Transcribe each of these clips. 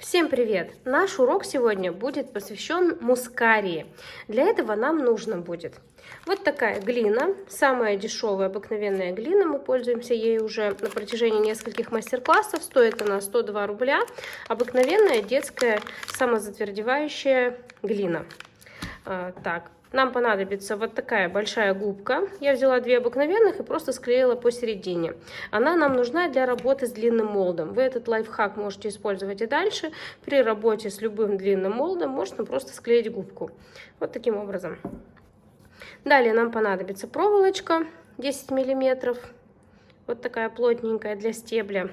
Всем привет! Наш урок сегодня будет посвящен мускарии. Для этого нам нужно будет вот такая глина, самая дешевая обыкновенная глина, мы пользуемся ей уже на протяжении нескольких мастер-классов, стоит она 102 рубля, обыкновенная детская самозатвердевающая глина. Нам понадобится вот такая большая губка. Я взяла две обыкновенных и просто склеила посередине. Она нам нужна для работы с длинным молдом. Вы этот лайфхак можете использовать и дальше. При работе с любым длинным молдом можно просто склеить губку. Вот таким образом. Далее нам понадобится проволочка 10 миллиметров. Вот такая плотненькая для стебля.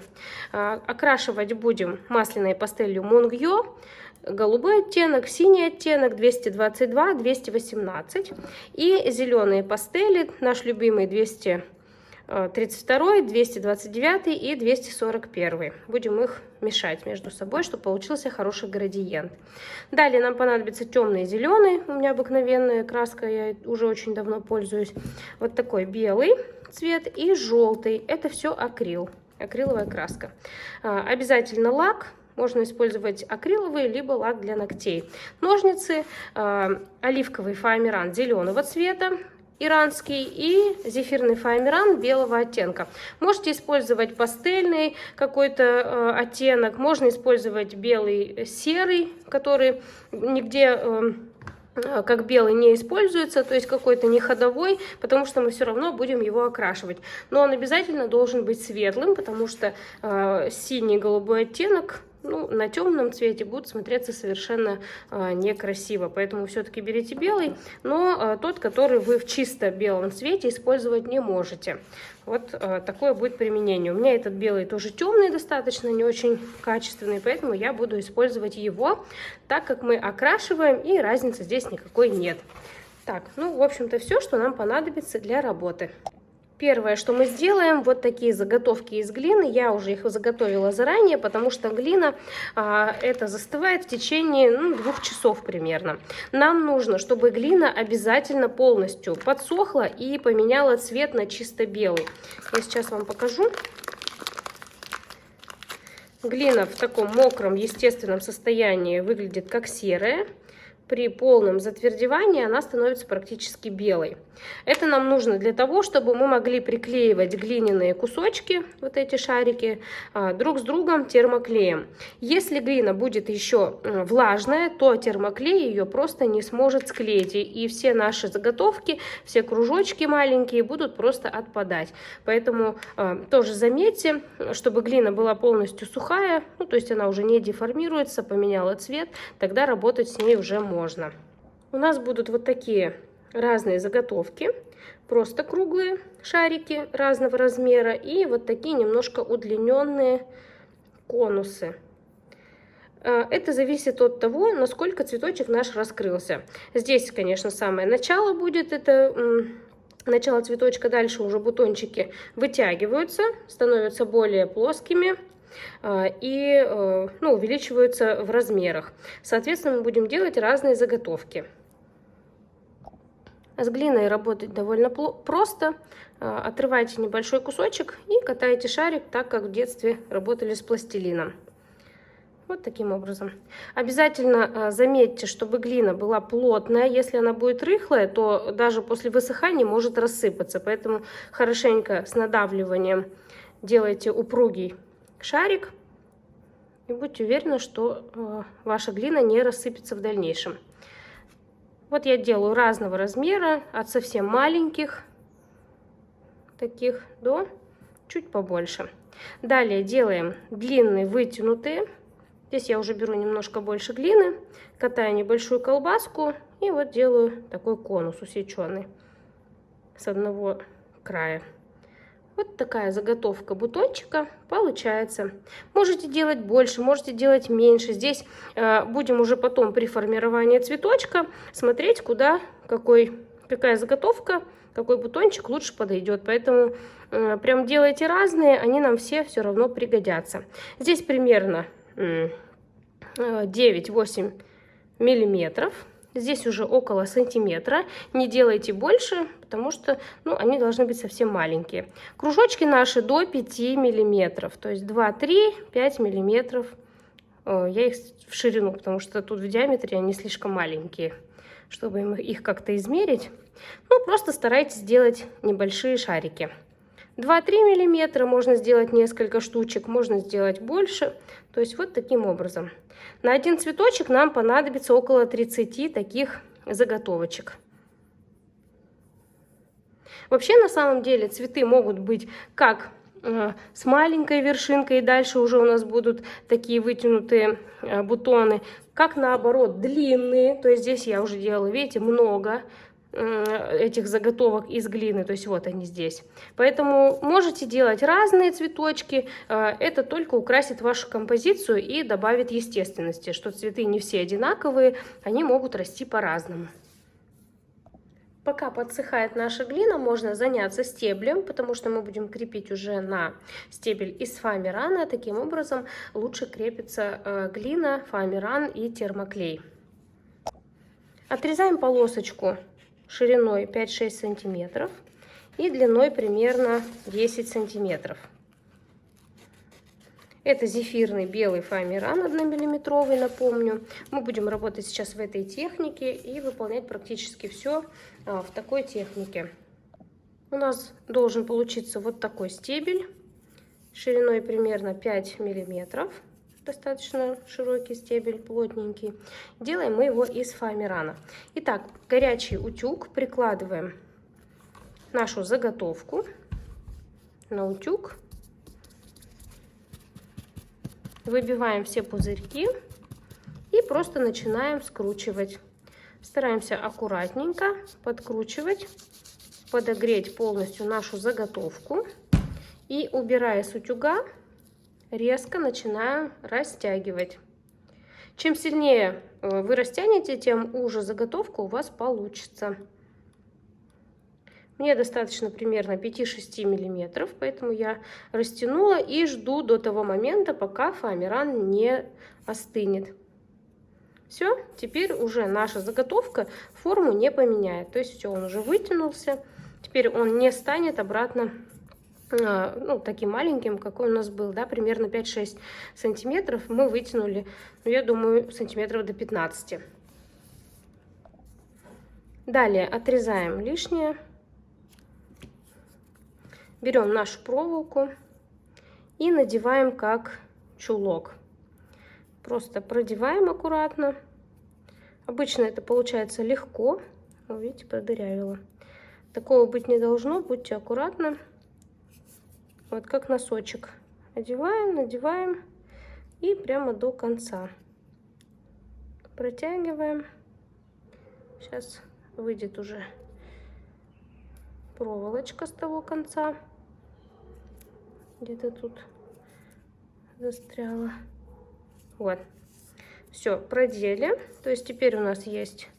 Окрашивать будем масляной пастелью Монгьо. Голубой оттенок, синий оттенок 222, 218 и зеленые пастели, наш любимый 232, 229 и 241. Будем их мешать между собой, чтобы получился хороший градиент. Далее нам понадобится темный зеленый, у меня обыкновенная краска, я уже очень давно пользуюсь. Вот такой белый цвет и желтый, это все акрил, акриловая краска. Обязательно лак. Можно использовать акриловый, либо лак для ногтей. Ножницы, оливковый фоамиран зеленого цвета, иранский, и зефирный фоамиран белого оттенка. Можете использовать пастельный какой-то оттенок, можно использовать белый серый, который нигде как белый не используется, то есть какой-то не ходовой, потому что мы все равно будем его окрашивать. Но он обязательно должен быть светлым, потому что синий голубой оттенок на темном цвете будут смотреться совершенно некрасиво. Поэтому все-таки берите белый, но тот, который вы в чисто белом цвете использовать не можете. Вот такое будет применение. У меня этот белый тоже темный достаточно, не очень качественный, поэтому я буду использовать его, так как мы окрашиваем, и разницы здесь никакой нет. Так, в общем-то, все, что нам понадобится для работы. Первое, что мы сделаем, вот такие заготовки из глины. Я уже их заготовила заранее, потому что глина это застывает в течение 2 часов примерно. Нам нужно, чтобы глина обязательно полностью подсохла и поменяла цвет на чисто белый. Я сейчас вам покажу. Глина в таком мокром, естественном состоянии выглядит как серая. При полном затвердевании она становится практически белой. Это нам нужно для того, чтобы мы могли приклеивать глиняные кусочки, вот эти шарики, друг с другом термоклеем. Если глина будет еще влажная, то термоклей ее просто не сможет склеить. И все наши заготовки, все кружочки маленькие будут просто отпадать. Поэтому тоже заметьте, чтобы глина была полностью сухая, то есть она уже не деформируется, поменяла цвет, тогда работать с ней уже можно. У нас будут вот такие разные заготовки, просто круглые шарики разного размера и вот такие немножко удлиненные конусы. Это зависит от того, насколько цветочек наш раскрылся. Здесь, конечно, самое начало будет, это начало цветочка, дальше уже бутончики вытягиваются, становятся более плоскими и увеличиваются в размерах. Соответственно, мы будем делать разные заготовки. С глиной работать довольно просто. Отрывайте небольшой кусочек и катайте шарик так, как в детстве работали с пластилином. Вот таким образом. Обязательно заметьте, чтобы глина была плотная. Если она будет рыхлая, то даже после высыхания может рассыпаться. Поэтому хорошенько с надавливанием делайте упругий шарик. И будьте уверены, что ваша глина не рассыпется в дальнейшем. Вот я делаю разного размера, от совсем маленьких, таких, до чуть побольше. Далее делаем длинные вытянутые. Здесь я уже беру немножко больше глины, катаю небольшую колбаску и вот делаю такой конус усеченный с одного края. Вот такая заготовка бутончика получается. Можете делать больше, можете делать меньше. Здесь будем уже потом при формировании цветочка смотреть, куда, какая заготовка, какой бутончик лучше подойдет. Поэтому прям делайте разные, они нам все равно пригодятся. Здесь примерно 9-8 миллиметров. Здесь уже около сантиметра. Не делайте больше, потому что они должны быть совсем маленькие. Кружочки наши до 5 миллиметров. То есть 2, 3, 5 миллиметров я их в ширину, потому что тут в диаметре они слишком маленькие, чтобы их как-то измерить. Ну, просто старайтесь делать небольшие шарики. 2-3 миллиметра, можно сделать несколько штучек, можно сделать больше. То есть вот таким образом. На один цветочек нам понадобится около 30 таких заготовочек. Вообще, на самом деле, цветы могут быть как с маленькой вершинкой, и дальше уже у нас будут такие вытянутые бутоны, как наоборот длинные. То есть здесь я уже делала, видите, много этих заготовок из глины, то есть вот они здесь. Поэтому можете делать разные цветочки, это только украсит вашу композицию и добавит естественности, что цветы не все одинаковые, они могут расти по-разному. Пока подсыхает наша глина, можно заняться стеблем, потому что мы будем крепить уже на стебель из фоамирана. Таким образом лучше крепится глина, фоамиран и термоклей. Отрезаем полосочку шириной 5-6 сантиметров и длиной примерно 10 сантиметров. Это зефирный белый фоамиран 1-миллиметровый, напомню. Мы будем работать сейчас в этой технике и выполнять практически все в такой технике. У нас должен получиться вот такой стебель шириной примерно 5 миллиметров. Достаточно широкий стебель, плотненький. Делаем мы его из фоамирана. Итак, горячий утюг, прикладываем нашу заготовку на утюг. Выбиваем все пузырьки и просто начинаем скручивать. Стараемся аккуратненько подкручивать, подогреть полностью нашу заготовку. И, убирая с утюга, резко начинаем растягивать. Чем сильнее вы растянете, тем уже заготовка у вас получится. Мне достаточно примерно 5-6 миллиметров, поэтому я растянула и жду до того момента, пока фоамиран не остынет. Все, теперь уже наша заготовка форму не поменяет. То есть все, он уже вытянулся. Теперь он не станет обратно таким маленьким, какой у нас был, да, примерно 5-6 сантиметров мы вытянули, я думаю, сантиметров до 15. Далее отрезаем лишнее. Берем нашу проволоку и надеваем как чулок. Просто продеваем аккуратно. Обычно это получается легко. Видите, продырявила. Такого быть не должно, будьте аккуратны. Вот как носочек. Одеваем, надеваем и прямо до конца. Протягиваем. Сейчас выйдет уже проволочка с того конца. Где-то тут застряла. Вот. Все, продели. То есть теперь у нас есть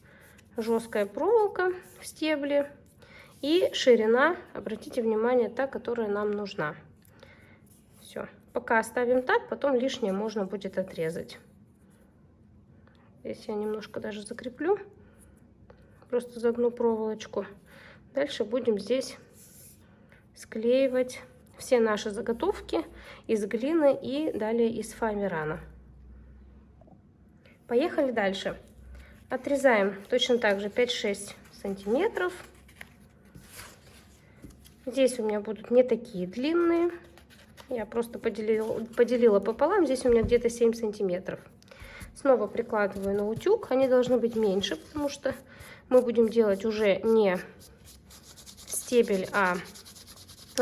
жесткая проволока в стебле. И ширина, обратите внимание, та, которая нам нужна. Все. Пока оставим так, потом лишнее можно будет отрезать. Здесь я немножко даже закреплю. Просто загну проволочку. Дальше будем здесь склеивать все наши заготовки из глины и далее из фоамирана. Поехали дальше. Отрезаем точно так же 5-6 сантиметров. Здесь у меня будут не такие длинные. Я просто поделила пополам. Здесь у меня где-то 7 сантиметров. Снова прикладываю на утюг. Они должны быть меньше, потому что мы будем делать уже не стебель, а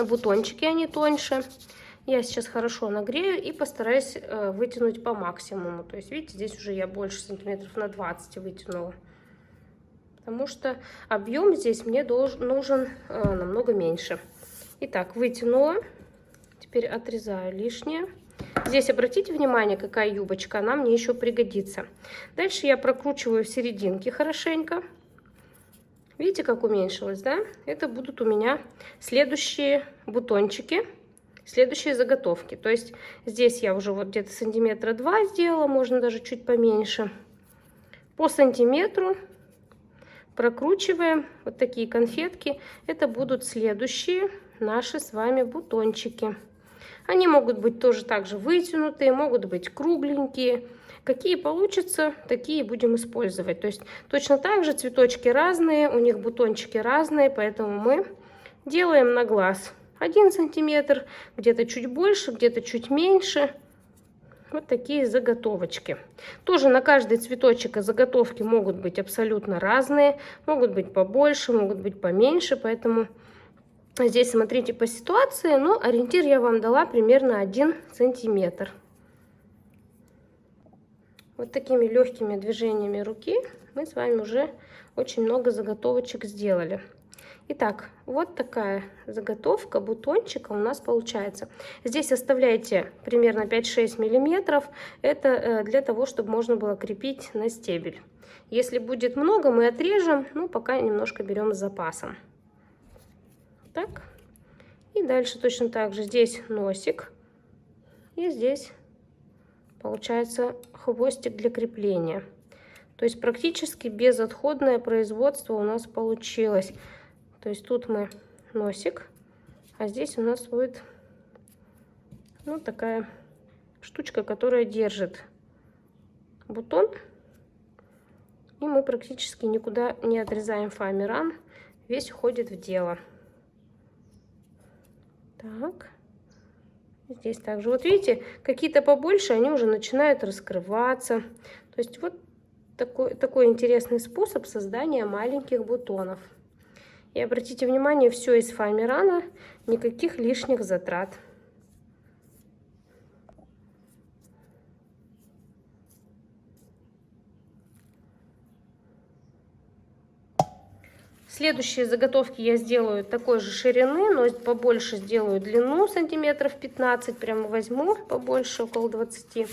бутончики, они тоньше. Я сейчас хорошо нагрею и постараюсь вытянуть по максимуму. То есть, видите, здесь уже я больше сантиметров на 20 вытянула. Потому что объем здесь мне нужен намного меньше. Итак, вытянула. Теперь отрезаю лишнее. Здесь обратите внимание, какая юбочка, она мне еще пригодится. Дальше я прокручиваю в серединке хорошенько. Видите, как уменьшилось, да? Это будут у меня следующие бутончики, следующие заготовки. То есть здесь я уже вот где-то сантиметра 2 сделала, можно даже чуть поменьше. По сантиметру прокручиваем вот такие конфетки. Это будут следующие наши с вами бутончики. Они могут быть тоже так же вытянутые, могут быть кругленькие. Какие получатся, такие будем использовать. То есть точно так же цветочки разные, у них бутончики разные, поэтому мы делаем на глаз 1 сантиметр, где-то чуть больше, где-то чуть меньше. Вот такие заготовочки. Тоже на каждый цветочек заготовки могут быть абсолютно разные, могут быть побольше, могут быть поменьше, поэтому здесь смотрите по ситуации, но ориентир я вам дала примерно 1 сантиметр. Вот такими легкими движениями руки мы с вами уже очень много заготовочек сделали. Итак, вот такая заготовка бутончика у нас получается. Здесь оставляйте примерно 5-6 миллиметров. Это для того, чтобы можно было крепить на стебель. Если будет много, мы отрежем, но пока немножко берем с запасом. Так. И дальше точно так же. Здесь носик. И здесь получается хвостик для крепления. То есть практически безотходное производство у нас получилось. То есть тут мы носик, а здесь у нас будет ну, такая штучка, которая держит бутон. И мы практически никуда не отрезаем фоамиран, весь уходит в дело. Так, здесь также. Вот видите, какие-то побольше, они уже начинают раскрываться. То есть вот такой интересный способ создания маленьких бутонов. И обратите внимание, все из фоамирана, никаких лишних затрат. Следующие заготовки я сделаю такой же ширины, но побольше сделаю длину сантиметров 15, прямо возьму побольше, около 20.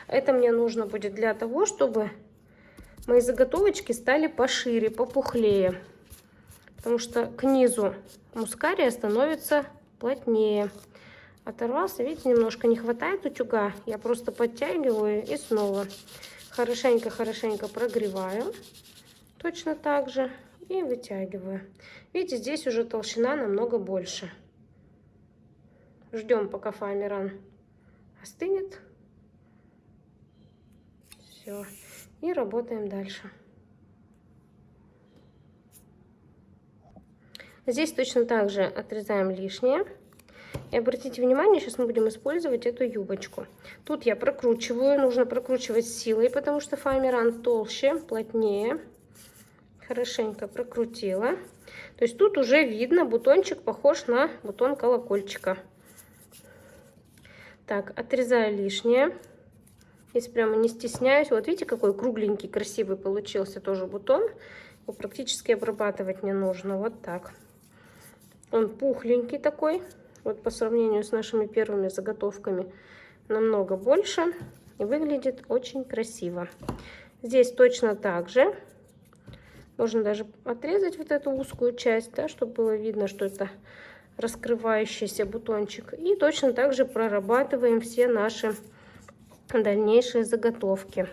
Это мне нужно будет для того, чтобы мои заготовочки стали пошире, попухлее. Потому что к низу мускария становится плотнее. Оторвался, видите, немножко не хватает утюга. Я просто подтягиваю и снова хорошенько прогреваю. Точно так же. И вытягиваю. Видите, здесь уже толщина намного больше. Ждем, пока фоамиран остынет. Все. И работаем дальше. Здесь точно так же отрезаем лишнее. И обратите внимание, сейчас мы будем использовать эту юбочку. Тут я прокручиваю, нужно прокручивать силой, потому что фоамиран толще, плотнее. Хорошенько прокрутила. То есть тут уже видно, бутончик похож на бутон колокольчика. Так, отрезаю лишнее. Здесь прямо не стесняюсь. Вот видите, какой кругленький, красивый получился тоже бутон. Его практически обрабатывать не нужно. Вот так. Он пухленький такой. Вот по сравнению с нашими первыми заготовками намного больше. И выглядит очень красиво. Здесь точно так же. Можно даже отрезать вот эту узкую часть, да, чтобы было видно, что это раскрывающийся бутончик. И точно так же прорабатываем все наши дальнейшие заготовки.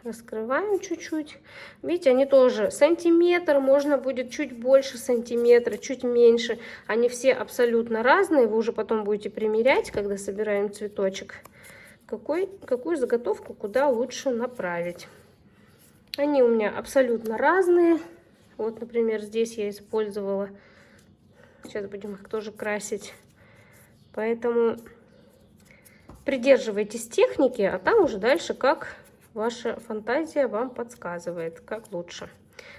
Раскрываем чуть-чуть. Видите, они тоже сантиметр, можно будет чуть больше сантиметра, чуть меньше. Они все абсолютно разные. Вы уже потом будете примерять, когда собираем цветочек, какую заготовку куда лучше направить. Они у меня абсолютно разные. Вот, например, здесь я использовала. Сейчас будем их тоже красить. Поэтому придерживайтесь техники, а там уже дальше как ваша фантазия вам подсказывает, как лучше.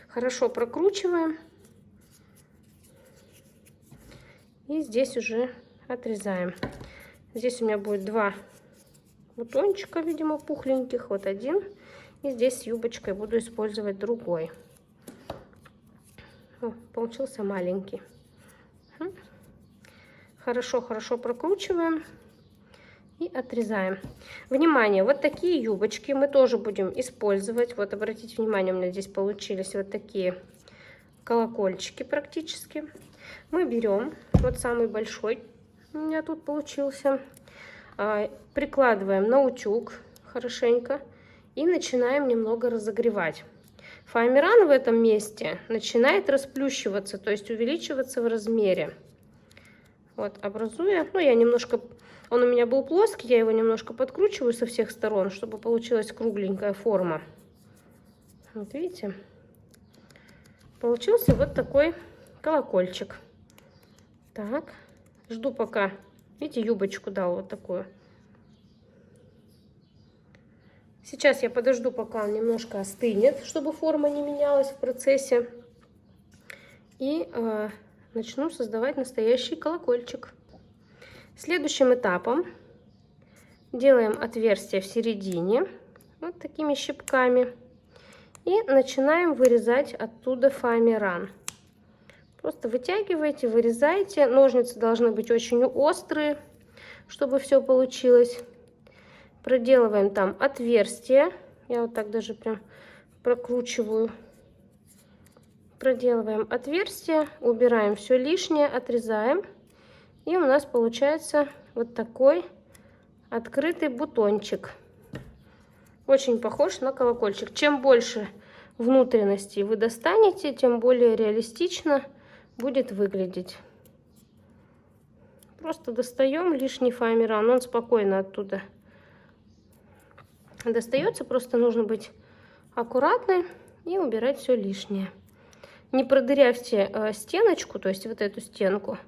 Хорошо прокручиваем. И здесь уже отрезаем. Здесь у меня будет 2 бутончика, видимо, пухленьких. Вот один. И здесь с юбочкой буду использовать другой. О, получился маленький. Хорошо прокручиваем. И отрезаем. Внимание, вот такие юбочки мы тоже будем использовать. Вот обратите внимание, у меня здесь получились вот такие колокольчики практически. Мы берем вот самый большой, у меня тут получился, прикладываем на утюг хорошенько и начинаем немного разогревать. Фоамиран в этом месте начинает расплющиваться, то есть увеличиваться в размере. Вот, образуя, ну, я немножко Он у меня был плоский, я его немножко подкручиваю со всех сторон, чтобы получилась кругленькая форма. Вот видите? Получился вот такой колокольчик. Так, жду пока, видите, юбочку дал вот такую. Сейчас я подожду, пока он немножко остынет, чтобы форма не менялась в процессе. И начну создавать настоящий колокольчик. Следующим этапом делаем отверстие в середине, вот такими щипками. И начинаем вырезать оттуда фоамиран. Просто вытягиваете, вырезаете. Ножницы должны быть очень острые, чтобы все получилось. Проделываем там отверстие. Я вот так даже прям прокручиваю. Проделываем отверстие, убираем все лишнее, отрезаем. И у нас получается вот такой открытый бутончик. Очень похож на колокольчик. Чем больше внутренностей вы достанете, тем более реалистично будет выглядеть. Просто достаем лишний фоамиран, он спокойно оттуда достается. Просто нужно быть аккуратной и убирать все лишнее. Не продырявьте стеночку, то есть вот эту стенку.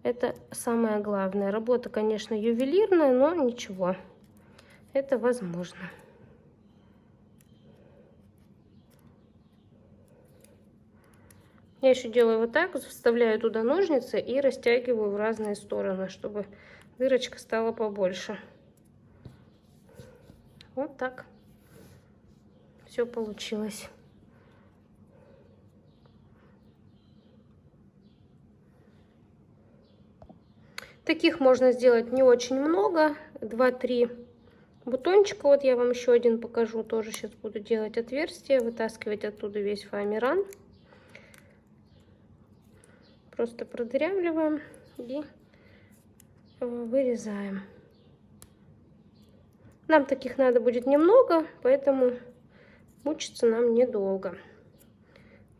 Это самое главное. Работа, конечно, ювелирная, но ничего. Это возможно. Я еще делаю вот так, вставляю туда ножницы и растягиваю в разные стороны, чтобы дырочка стала побольше. Вот так все получилось. Таких можно сделать не очень много, 2-3 бутончика. Вот я вам еще один покажу, тоже сейчас буду делать отверстие, вытаскивать оттуда весь фоамиран. Просто продырявливаем и вырезаем. Нам таких надо будет немного, поэтому мучиться нам недолго.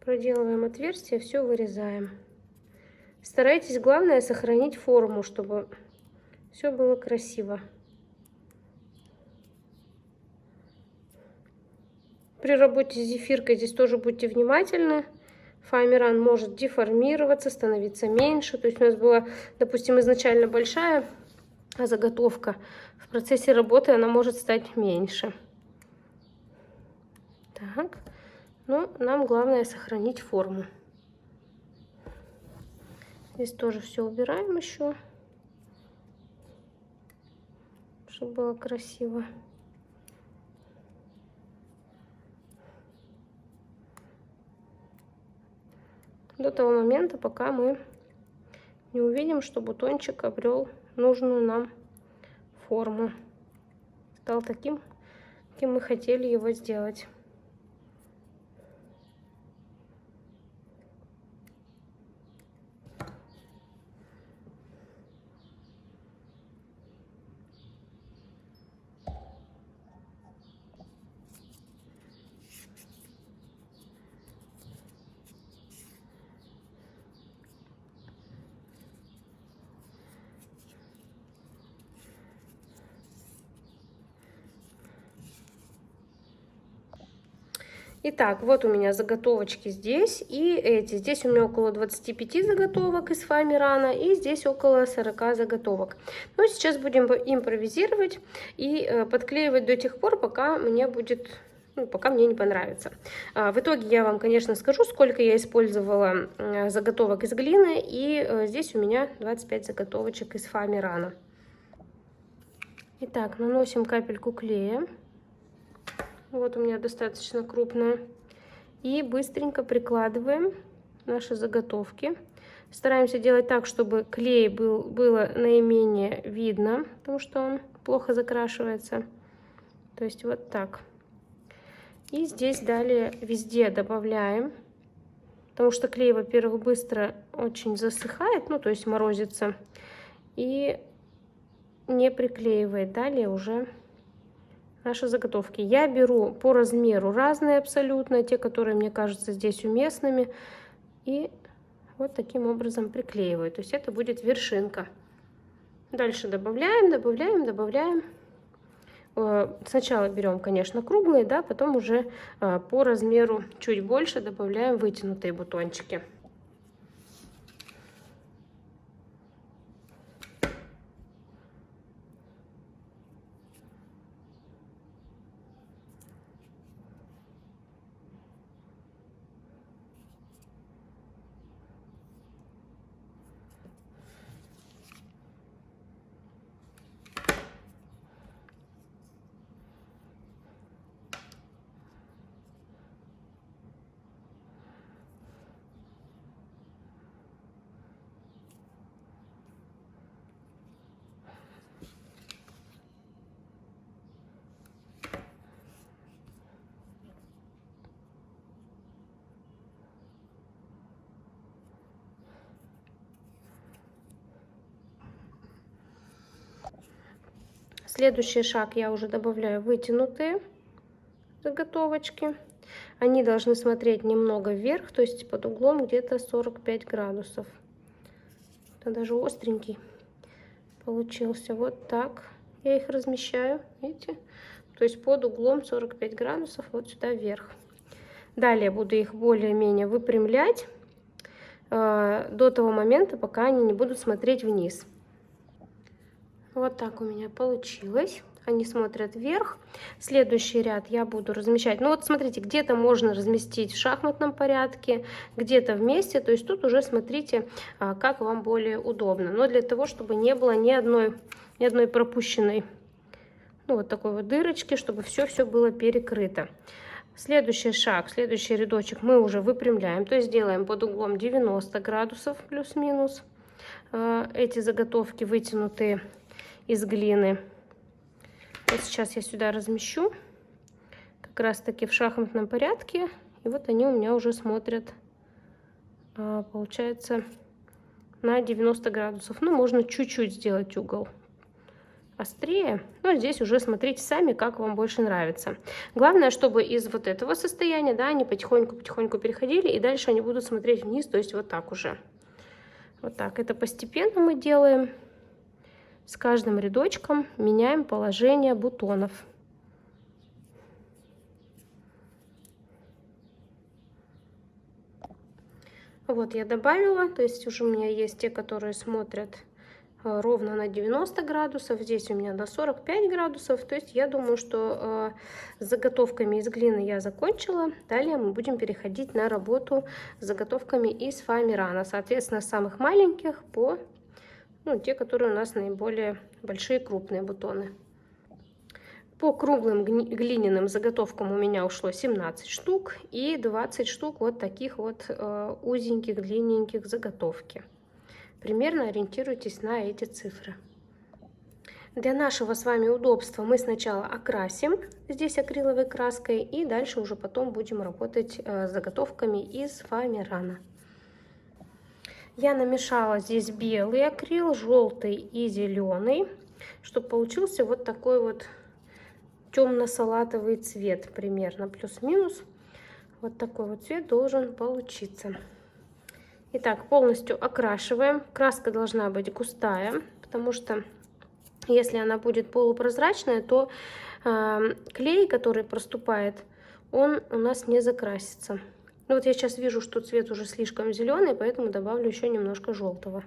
Проделываем отверстие, все вырезаем. Старайтесь, главное, сохранить форму, чтобы все было красиво. При работе с зефиркой здесь тоже будьте внимательны. Фоамиран может деформироваться, становиться меньше. То есть у нас была, допустим, изначально большая заготовка. В процессе работы она может стать меньше. Так, но нам главное сохранить форму. Здесь тоже все убираем еще, чтобы было красиво. До того момента, пока мы не увидим, что бутончик обрел нужную нам форму. Стал таким, каким мы хотели его сделать. Итак, вот у меня заготовочки здесь и эти. Здесь у меня около 25 заготовок из фоамирана и здесь около 40 заготовок. Но сейчас будем импровизировать и подклеивать до тех пор, пока мне будет, пока мне не понравится. В итоге я вам, конечно, скажу, сколько я использовала заготовок из глины. И здесь у меня 25 заготовочек из фоамирана. Итак, наносим капельку клея. Вот у меня достаточно крупная. И быстренько прикладываем наши заготовки. Стараемся делать так, чтобы клей было наименее видно, потому что он плохо закрашивается. То есть вот так. И здесь далее везде добавляем, потому что клей, во-первых, быстро очень засыхает, то есть морозится, и не приклеивает. Далее уже наши заготовки. Я беру по размеру разные абсолютно, те, которые мне кажутся здесь уместными, и вот таким образом приклеиваю. То есть это будет вершинка. Дальше добавляем, добавляем, добавляем. Сначала берем, конечно, круглые, да, потом уже по размеру чуть больше добавляем вытянутые бутончики. Следующий шаг, я уже добавляю вытянутые заготовочки. Они должны смотреть немного вверх, то есть под углом где-то 45 градусов. Это даже остренький получился. Вот так я их размещаю, видите? То есть под углом 45 градусов вот сюда вверх. Далее буду их более-менее выпрямлять до того момента, пока они не будут смотреть вниз. Вот так у меня получилось. Они смотрят вверх. Следующий ряд я буду размещать. Ну вот смотрите, где-то можно разместить в шахматном порядке, где-то вместе. То есть тут уже смотрите, как вам более удобно. Но для того, чтобы не было ни одной пропущенной, ну вот такой вот дырочки, чтобы все было перекрыто. Следующий шаг, следующий рядочек мы уже выпрямляем. То есть делаем под углом 90 градусов плюс-минус. Эти заготовки вытянутые из глины. Вот сейчас я сюда размещу, как раз таки в шахматном порядке. И вот они у меня уже смотрят, получается, на 90 градусов. Ну, можно чуть-чуть сделать угол острее. Но здесь уже смотрите сами, как вам больше нравится. Главное, чтобы из вот этого состояния, да, они потихоньку переходили, и дальше они будут смотреть вниз, то есть вот так уже. Вот так. Это постепенно мы делаем. С каждым рядочком меняем положение бутонов. Вот я добавила, то есть уже у меня есть те, которые смотрят ровно на 90 градусов. Здесь у меня на 45 градусов. То есть я думаю, что с заготовками из глины я закончила. Далее мы будем переходить на работу с заготовками из фоамирана. Соответственно, с самых маленьких по те, которые у нас наиболее большие, крупные бутоны. По круглым глиняным заготовкам у меня ушло 17 штук и 20 штук вот таких вот узеньких, длинненьких заготовки. Примерно ориентируйтесь на эти цифры. Для нашего с вами удобства мы сначала окрасим здесь акриловой краской и дальше уже потом будем работать с заготовками из фоамирана. Я намешала здесь белый акрил, желтый и зеленый, чтобы получился вот такой вот темно-салатовый цвет, примерно плюс-минус. Вот такой вот цвет должен получиться. Итак, полностью окрашиваем. Краска должна быть густая, потому что если она будет полупрозрачная, то клей, который проступает, он у нас не закрасится. Ну вот я сейчас вижу, что цвет уже слишком зеленый, поэтому добавлю еще немножко желтого.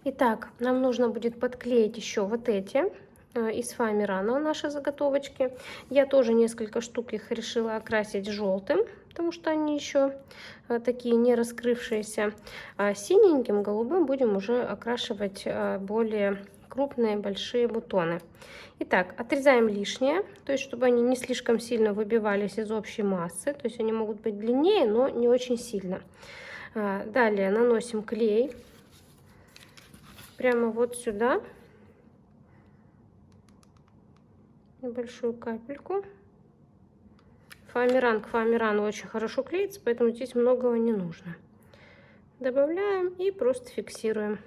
Итак, нам нужно будет подклеить еще вот эти из Фоамирана наши заготовочки. Я тоже несколько штук их решила окрасить желтым, потому что они еще такие не раскрывшиеся. А синеньким, голубым будем уже окрашивать более крупные большие бутоны. Итак, отрезаем лишнее, то есть чтобы они не слишком сильно выбивались из общей массы, то есть они могут быть длиннее, но не очень сильно. Далее наносим клей прямо вот сюда, небольшую капельку. Фоамиран к фоамирану очень хорошо клеится, поэтому здесь многого не нужно. Добавляем и просто фиксируем.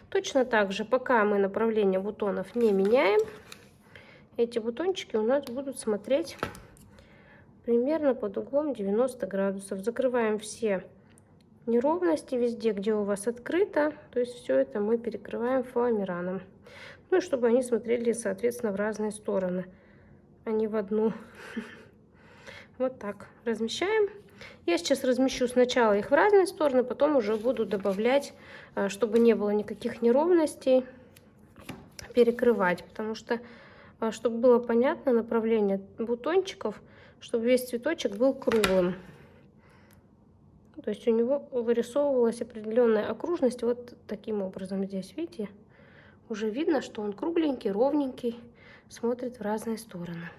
Точно так же, пока мы направление бутонов не меняем, эти бутончики у нас будут смотреть примерно под углом 90 градусов. Закрываем все неровности везде, где у вас открыто. То есть все это мы перекрываем фоамираном. Ну и чтобы они смотрели, соответственно, в разные стороны, а не в одну. Вот так размещаем. Я сейчас размещу сначала их в разные стороны, потом уже буду добавлять, чтобы не было никаких неровностей, перекрывать. Потому что, чтобы было понятно направление бутончиков, чтобы весь цветочек был круглым. То есть у него вырисовывалась определенная окружность вот таким образом. Здесь, видите, уже видно, что он кругленький, ровненький, смотрит в разные стороны.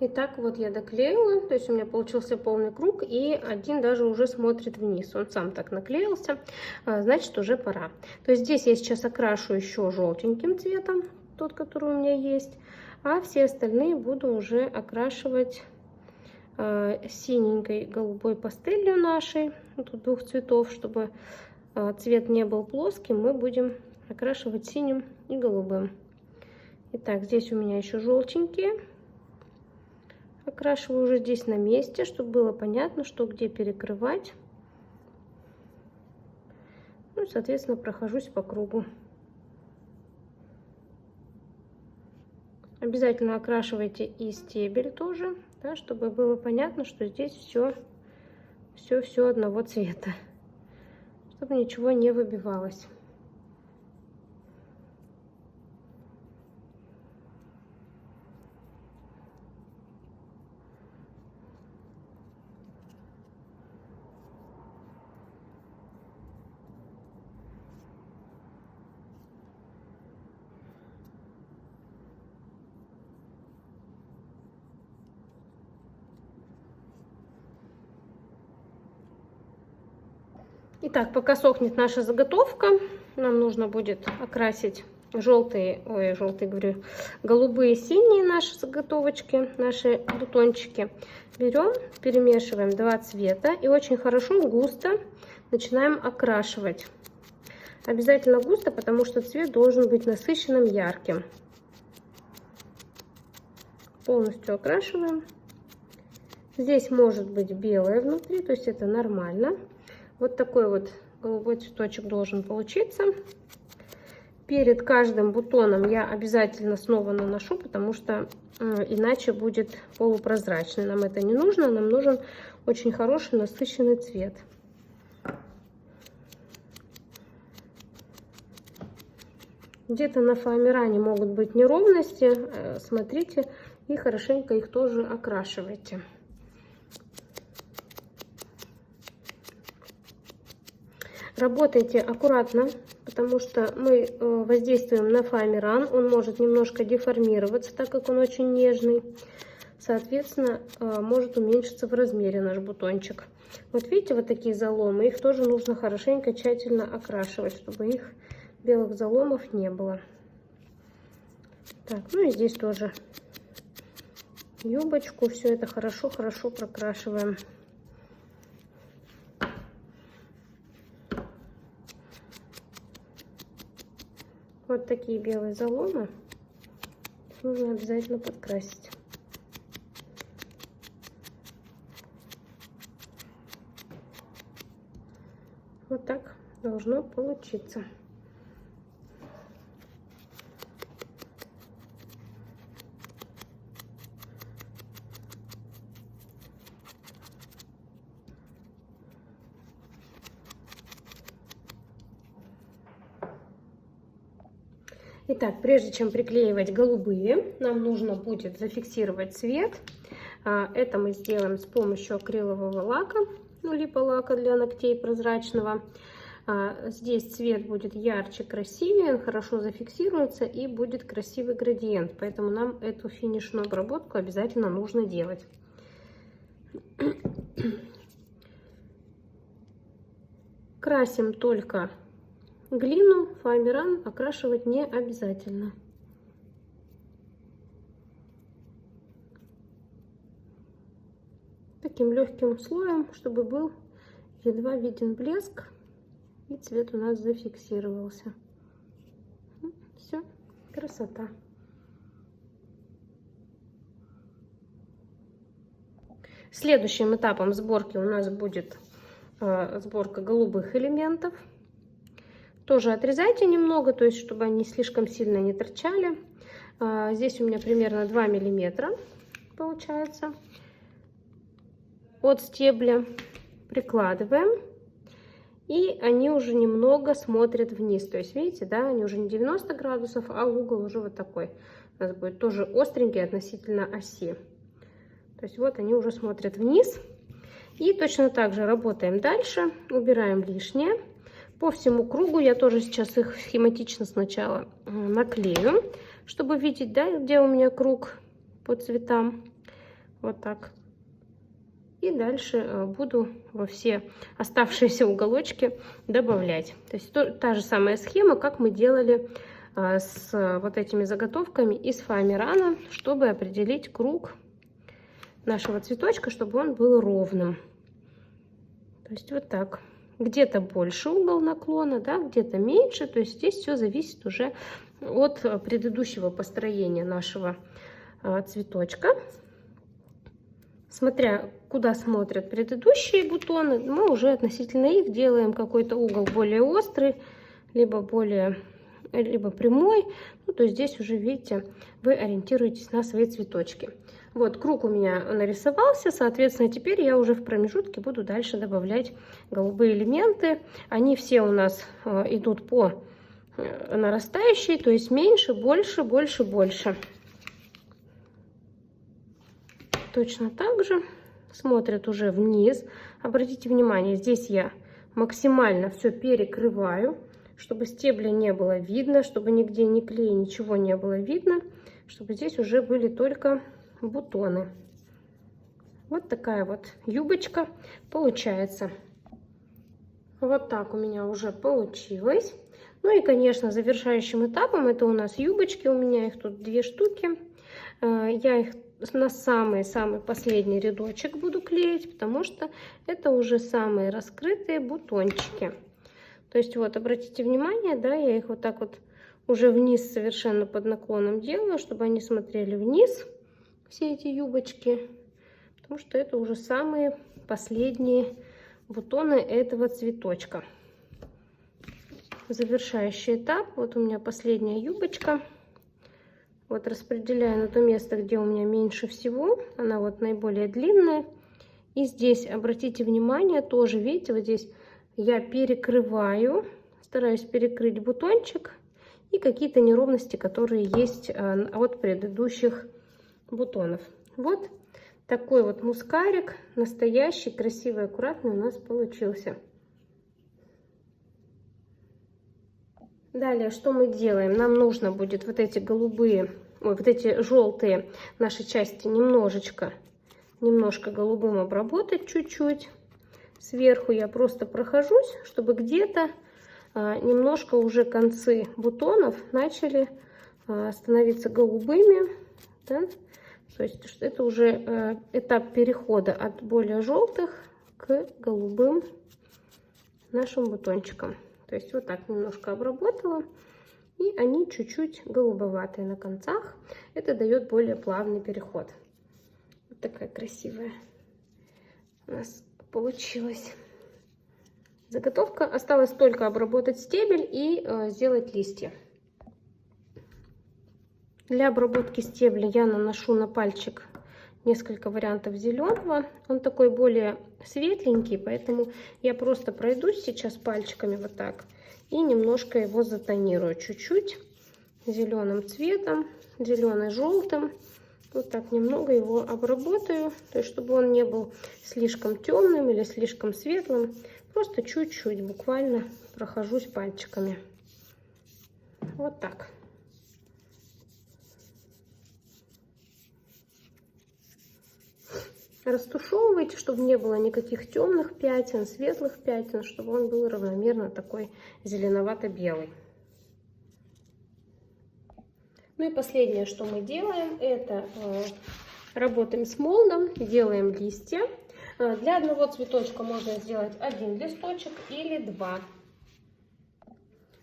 Итак, вот я доклеила, то есть у меня получился полный круг, и один даже уже смотрит вниз. Он сам так наклеился, значит, уже пора. То есть здесь я сейчас окрашу еще желтеньким цветом, тот, который у меня есть, а все остальные буду уже окрашивать синенькой, голубой пастелью нашей, тут двух цветов, чтобы цвет не был плоским, мы будем окрашивать синим и голубым. Итак, здесь у меня еще желтенькие. Окрашиваю уже здесь на месте, чтобы было понятно, что где перекрывать. Ну, соответственно, прохожусь по кругу. Обязательно окрашивайте и стебель тоже, да, чтобы было понятно, что здесь все одного цвета, чтобы ничего не выбивалось. Итак, пока сохнет наша заготовка, нам нужно будет окрасить голубые, синие наши заготовочки, наши бутончики. Берем, перемешиваем два цвета и очень хорошо густо начинаем окрашивать. Обязательно густо, потому что цвет должен быть насыщенным, ярким. Полностью окрашиваем. Здесь может быть белое внутри, то есть это нормально. Вот такой вот голубой цветочек должен получиться. Перед каждым бутоном я обязательно снова наношу, потому что иначе будет полупрозрачный. Нам это не нужно, нам нужен очень хороший насыщенный цвет. Где-то на фоамиране могут быть неровности, смотрите и хорошенько их тоже окрашивайте. Работайте аккуратно, потому что мы воздействуем на фоамиран, он может немножко деформироваться, так как он очень нежный. Соответственно, может уменьшиться в размере наш бутончик. Вот видите, вот такие заломы, их тоже нужно хорошенько, тщательно окрашивать, чтобы их белых заломов не было. Так, ну и здесь тоже юбочку, все это хорошо прокрашиваем. Вот такие белые заломы нужно обязательно подкрасить. Вот так должно получиться. Итак, прежде чем приклеивать голубые, нам нужно будет зафиксировать цвет. Это мы сделаем с помощью акрилового лака, ну, либо лака для ногтей прозрачного. Здесь цвет будет ярче, красивее, он хорошо зафиксируется и будет красивый градиент. Поэтому нам эту финишную обработку обязательно нужно делать. Красим только глину, фоамиран окрашивать не обязательно. Таким легким слоем, чтобы был едва виден блеск и цвет у нас зафиксировался. Все, красота. Следующим этапом сборки у нас будет сборка голубых элементов. Тоже отрезайте немного, то есть чтобы они слишком сильно не торчали. Здесь у меня примерно 2 миллиметра получается от стебля. Прикладываем, и они уже немного смотрят вниз. То есть видите, да, они уже не 90 градусов, а угол уже вот такой. У нас будет тоже остренький относительно оси. То есть вот они уже смотрят вниз. И точно так же работаем дальше. Убираем лишнее. По всему кругу я тоже сейчас их схематично сначала наклею, чтобы видеть, да, где у меня круг по цветам. Вот так. И дальше буду во все оставшиеся уголочки добавлять. То есть та же самая схема, как мы делали с вот этими заготовками из фоамирана, чтобы определить круг нашего цветочка, чтобы он был ровным. То есть вот так. Где-то больше угол наклона, да, где-то меньше. То есть здесь все зависит уже от предыдущего построения нашего цветочка. Смотря куда смотрят предыдущие бутоны, мы уже относительно их делаем какой-то угол более острый, либо прямой. Ну, то есть здесь уже, видите, вы ориентируетесь на свои цветочки. Вот, круг у меня нарисовался, соответственно, теперь я уже в промежутке буду дальше добавлять голубые элементы. Они все у нас идут по нарастающей, то есть меньше, больше, больше, больше. Точно так же смотрят уже вниз. Обратите внимание, здесь я максимально все перекрываю, чтобы стебля не было видно, чтобы нигде ни клея, ничего не было видно, чтобы здесь уже были только бутоны. Вот такая вот юбочка получается. Вот так у меня уже получилось. Ну и, конечно, завершающим этапом это у нас юбочки. У меня их тут 2 штуки. Я их на самый-самый последний рядочек буду клеить, потому что это уже самые раскрытые бутончики. То есть вот, обратите внимание, да, я их вот так вот уже вниз совершенно под наклоном делаю, чтобы они смотрели вниз, все эти юбочки, потому что это уже самые последние бутоны этого цветочка. Завершающий этап. Вот у меня последняя юбочка. Вот распределяю на то место, где у меня меньше всего. Она вот наиболее длинная. И здесь, обратите внимание, тоже, видите, вот здесь я перекрываю, стараюсь перекрыть бутончик и какие-то неровности, которые есть от предыдущих бутонов. Вот такой вот мускарик, настоящий, красивый, аккуратный у нас получился. Далее, что мы делаем? Нам нужно будет вот эти голубые, вот эти желтые наши части немножко голубым обработать чуть-чуть. Сверху я просто прохожусь, чтобы где-то немножко уже концы бутонов начали становиться голубыми. Да? То есть это уже этап перехода от более желтых к голубым нашим бутончикам. То есть вот так немножко обработала, и они чуть-чуть голубоватые на концах. Это дает более плавный переход. Вот такая красивая у нас получилась заготовка. Осталось только обработать стебель и сделать листья. Для обработки стебля я наношу на пальчик несколько вариантов зеленого. Он такой более светленький, поэтому я просто пройдусь сейчас пальчиками вот так и немножко его затонирую чуть-чуть. зеленым цветом, зеленый-желтым. Вот так немного его обработаю, то есть чтобы он не был слишком темным или слишком светлым. Просто чуть-чуть, буквально прохожусь пальчиками. Вот так. Растушевывайте, чтобы не было никаких темных пятен, светлых пятен, чтобы он был равномерно такой зеленовато-белый. Ну и последнее, что мы делаем, это работаем с молдом, делаем листья. Для одного цветочка можно сделать один листочек или два.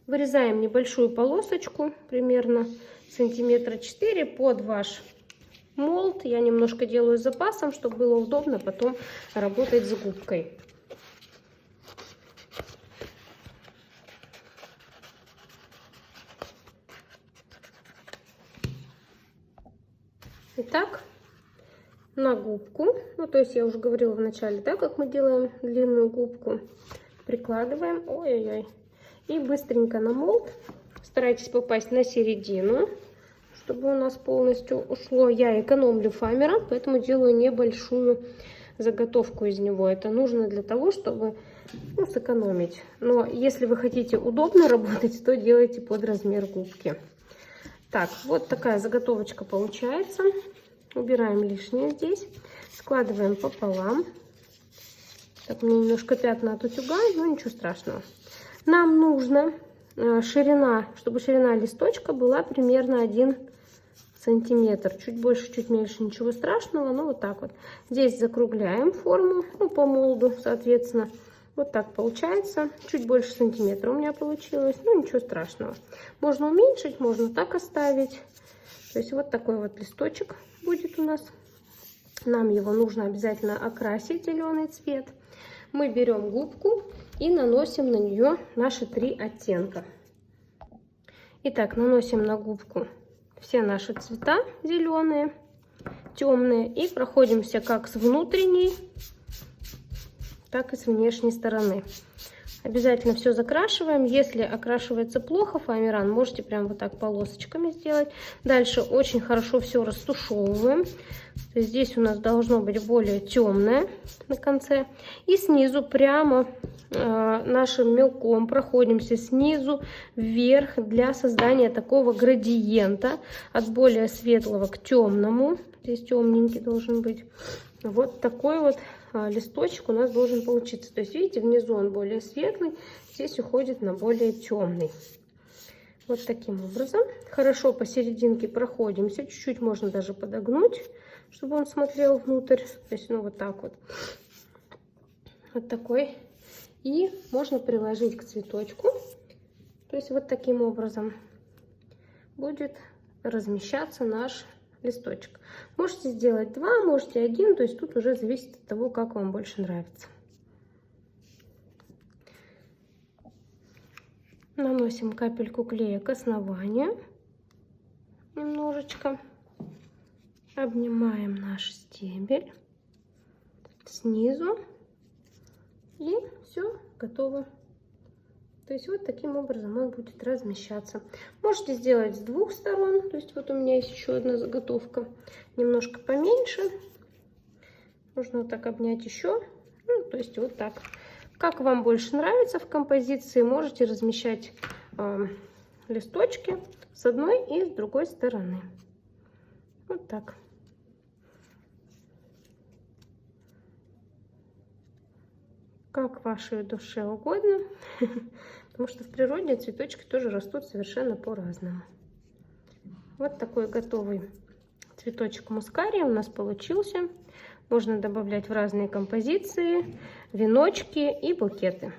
Вырезаем небольшую полосочку, примерно сантиметра 4 под ваш молд. Я немножко делаю с запасом, чтобы было удобно потом работать с губкой. Итак, на губку, ну то есть я уже говорила в начале, да, как мы делаем длинную губку, прикладываем, ой-ой-ой, и быстренько на молд. Старайтесь попасть на середину, чтобы у нас полностью ушло. Я экономлю фамера, поэтому делаю небольшую заготовку из него. Это нужно для того, чтобы сэкономить. Но если вы хотите удобно работать, то делайте под размер губки. Так, вот такая заготовочка получается. Убираем лишнее здесь. Складываем пополам. Так, у меня немножко пятна от утюга, но ничего страшного. Нам нужно ширина, чтобы ширина листочка была примерно 1 сантиметр. Чуть больше, чуть меньше, ничего страшного. Но вот так вот. Здесь закругляем форму, ну, по молду, соответственно. Вот так получается. Чуть больше сантиметра у меня получилось. Ну, ничего страшного. Можно уменьшить, можно так оставить. То есть вот такой вот листочек будет у нас. Нам его нужно обязательно окрасить зеленый цвет. Мы берем губку и наносим на нее наши 3 оттенка. Итак, наносим на губку все наши цвета зеленые, темные. И проходимся как с внутренней, так и с внешней стороны. Обязательно все закрашиваем. Если окрашивается плохо фоамиран, можете прям вот так полосочками сделать. Дальше очень хорошо все растушевываем. То есть здесь у нас должно быть более темное на конце. И снизу прямо нашим мелком проходимся снизу вверх для создания такого градиента от более светлого к темному. Здесь темненький должен быть. Вот такой вот листочек у нас должен получиться. То есть, видите, внизу он более светлый, здесь уходит на более темный. Вот таким образом. Хорошо посерединке проходимся. Чуть-чуть можно даже подогнуть, чтобы он смотрел внутрь. То есть, ну, вот так вот. Вот такой. И можно приложить к цветочку. То есть, вот таким образом будет размещаться наш листочек. Можете сделать 2, можете 1, то есть тут уже зависит от того, как вам больше нравится. Наносим капельку клея к основанию немножечко. Обнимаем наш стебель снизу. И все, готово. То есть вот таким образом он будет размещаться. Можете сделать с 2 сторон. То есть вот у меня есть еще одна заготовка, немножко поменьше. Можно вот так обнять еще. Ну, то есть вот так. Как вам больше нравится в композиции, можете размещать листочки с одной и с другой стороны. Вот так. Как вашей душе угодно. Потому что в природе цветочки тоже растут совершенно по-разному. Вот такой готовый цветочек мускария у нас получился. Можно добавлять в разные композиции, веночки и букеты.